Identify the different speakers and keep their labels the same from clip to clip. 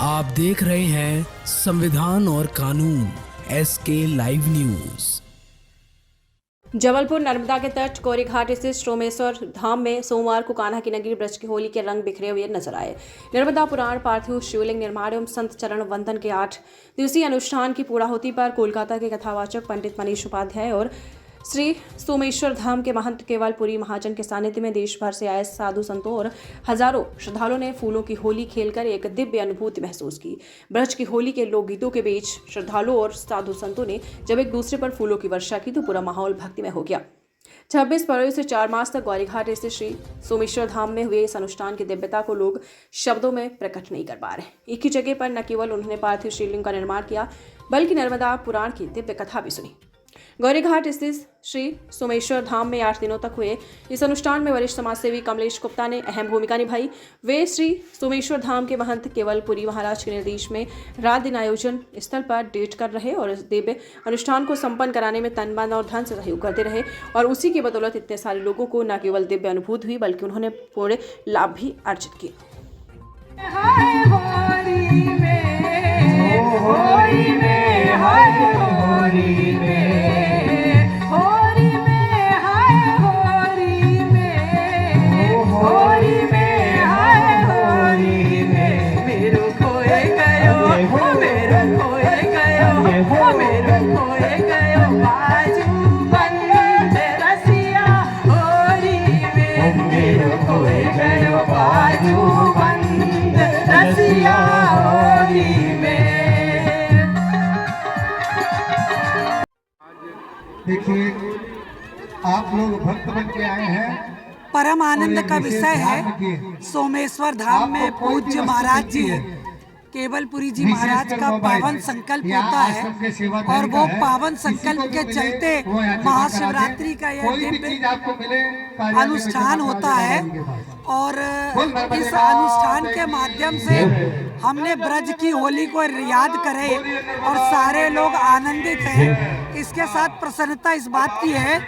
Speaker 1: आप देख रहे हैं संविधान और कानून SK live news.
Speaker 2: Jabalpur Narmada के तट कोरी घाट स्थित सोमेश्वर धाम में सोमवार को कान्हा की नगरी ब्रज की होली के रंग बिखरे हुए नजर आए। नर्मदा पुराण पार्थिव शिवलिंग निर्माण एवं संत चरण वंदन के 8 दिवसीय अनुष्ठान की पूर्णाहुति पर कोलकाता के कथावाचक पंडित मनीष उपाध्याय और श्री सोमेश्वर धाम के महंत केवलपुरी महाजन के सानिध्य में देश भर से आए साधु संतों और हजारों श्रद्धालुओं ने फूलों की होली खेलकर एक दिव्य अनुभूति महसूस की। ब्रज की होली के लोकगीतों के बीच श्रद्धालुओं और साधु संतों ने जब एक दूसरे पर फूलों की वर्षा की तो पूरा माहौल भक्तिमय हो गया। 26 फरवरी से 4 मार्च तक गौरीघाट स्थित श्री सोमेश्वर धाम में हुए इस अनुष्ठान की दिव्यता को लोग शब्दों में प्रकट नहीं कर पा रहे। एक ही जगह पर न केवल उन्होंने पार्थिव शिवलिंग का निर्माण किया बल्कि नर्मदा पुराण की दिव्य कथा भी सुनी। गौरीघाट स्थित श्री सोमेश्वर धाम में 8 दिनों तक हुए इस अनुष्ठान में वरिष्ठ समाजसेवी कमलेश गुप्ता ने अहम भूमिका निभाई। वे श्री सोमेश्वर धाम के महंत केवलपुरी महाराज के निर्देश में रात दिन आयोजन स्थल पर डेट कर रहे और इस दिव्य अनुष्ठान को संपन्न कराने में तन मन और धन से सहयोग करते रहे और उसी की बदौलत इतने सारे लोगों को न केवल दिव्य अनुभूति हुई बल्कि उन्होंने पूरे लाभ भी अर्जित किए।
Speaker 3: देखिए, आप लोग भक्त बन के आए हैं।
Speaker 4: परम आनंद का विषय है सोमेश्वर धाम में पूज्य महाराज जी केवलपुरी जी महाराज का पावन संकल्प होता है और वो पावन संकल्प के चलते महाशिवरात्रि का यह दिव्य अनुष्ठान होता है और इस अनुष्ठान के माध्यम से हमने ब्रज की होली को याद करे और सारे लोग आनंदित हैं। इसके साथ प्रसन्नता इस बात की है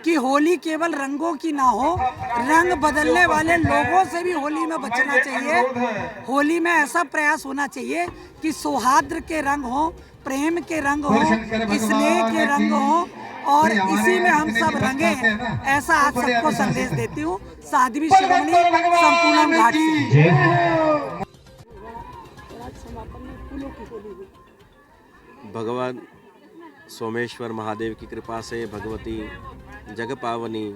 Speaker 4: कि होली केवल रंगों की ना हो, रंग बदलने वाले लोगों से भी होली में बचना चाहिए। होली में ऐसा प्रयास होना चाहिए कि सौहार्द के रंग हो, प्रेम के रंग हो, स्नेह के रंग हो और इसी में हम सब रंगे। ऐसा आज सबको संदेश देती हूँ। साध्वी शिरोमणि संपूर्ण घाट से।
Speaker 5: भगवान सोमेश्वर महादेव की कृपा से, भगवती जगपावनी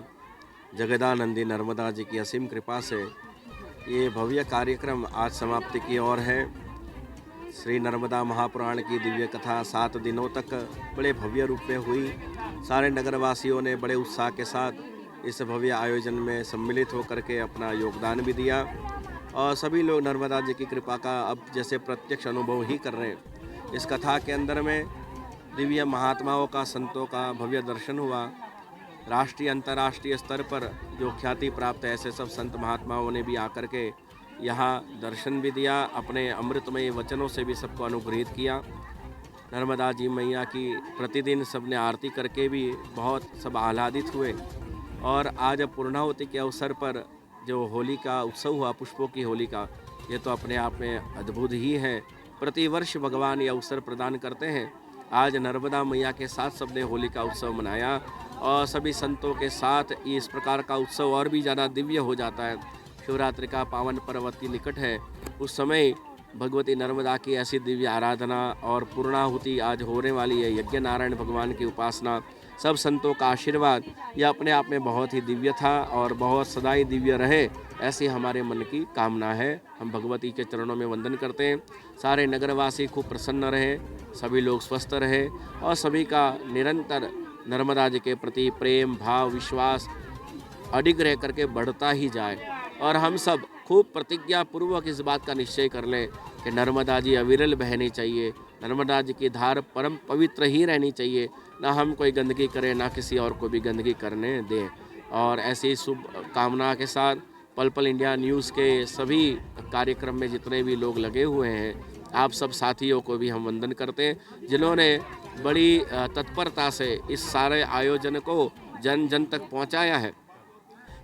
Speaker 5: जगदानंदी नर्मदा जी की असीम कृपा से ये भव्य कार्यक्रम आज समाप्ति की ओर है। श्री नर्मदा महापुराण की दिव्य कथा 7 दिनों तक बड़े भव्य रूप में हुई। सारे नगरवासियों ने बड़े उत्साह के साथ इस भव्य आयोजन में सम्मिलित होकर के अपना योगदान भी दिया और सभी लोग नर्मदा जी की कृपा का अब जैसे प्रत्यक्ष अनुभव ही कर रहे हैं। इस कथा के अंदर में दिव्य महात्माओं का, संतों का भव्य दर्शन हुआ। राष्ट्रीय अंतर्राष्ट्रीय स्तर पर जो ख्याति प्राप्त ऐसे सब संत महात्माओं ने भी आकर के यहाँ दर्शन भी दिया, अपने अमृतमय वचनों से भी सबको अनुग्रहित किया। नर्मदा जी मैया की प्रतिदिन सबने आरती करके भी बहुत सब आह्लादित हुए और आज पूर्णाहुति के अवसर पर जो होली का उत्सव हुआ, पुष्पों की होली का, ये तो अपने आप में अद्भुत ही है। प्रतिवर्ष भगवान ये अवसर प्रदान करते हैं। आज नर्मदा मैया के साथ सबने होली का उत्सव मनाया और सभी संतों के साथ इस प्रकार का उत्सव और भी ज़्यादा दिव्य हो जाता है। शिवरात्रि का पावन पर्व अति निकट है, उस समय भगवती नर्मदा की ऐसी दिव्य आराधना और पूर्णाहुति आज होने वाली है। यज्ञ नारायण भगवान की उपासना, सब संतों का आशीर्वाद, यह अपने आप में बहुत ही दिव्य था और बहुत सदाई दिव्य रहे, ऐसी हमारे मन की कामना है। हम भगवती के चरणों में वंदन करते हैं। सारे नगरवासी खूब प्रसन्न रहे, सभी लोग स्वस्थ रहे और सभी का निरंतर नर्मदा जी के प्रति प्रेम भाव विश्वास अडिग रह करके बढ़ता ही जाए और हम सब खूब प्रतिज्ञा पूर्वक इस बात का निश्चय कर लें कि नर्मदा जी अविरल बहनी चाहिए, नर्मदा जी की धार परम पवित्र ही रहनी चाहिए, ना हम कोई गंदगी करें ना किसी और को भी गंदगी करने दें। और ऐसी शुभ कामना के साथ पल पल इंडिया न्यूज़ के सभी कार्यक्रम में जितने भी लोग लगे हुए हैं, आप सब साथियों को भी हम वंदन करते हैं जिन्होंने बड़ी तत्परता से इस सारे आयोजन को जन जन तक पहुंचाया है,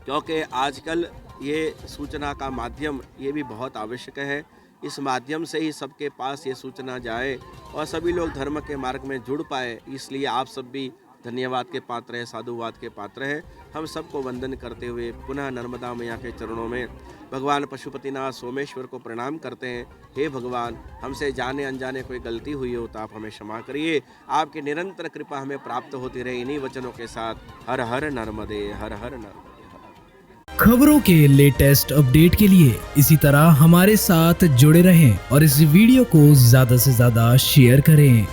Speaker 5: क्योंकि आजकल ये सूचना का माध्यम ये भी बहुत आवश्यक है इस माध्यम से ही सबके पास ये सूचना जाए और सभी लोग धर्म के मार्ग में जुड़ पाए। इसलिए आप सब भी धन्यवाद के पात्र हैं, साधुवाद के पात्र हैं। हम सबको वंदन करते हुए पुनः नर्मदा मैया के चरणों में भगवान पशुपतिनाथ सोमेश्वर को प्रणाम करते हैं। हे भगवान, हमसे जाने अनजाने कोई गलती हुई हो तो आप हमें क्षमा करिए। आपकी निरंतर कृपा हमें प्राप्त होती रहे। इन्हीं वचनों के साथ हर हर नर्मदे, हर हर नर्मदे।
Speaker 1: खबरों के लेटेस्ट अपडेट के लिए इसी तरह हमारे साथ जुड़े रहें और इस वीडियो को ज्यादा से ज्यादा शेयर करें।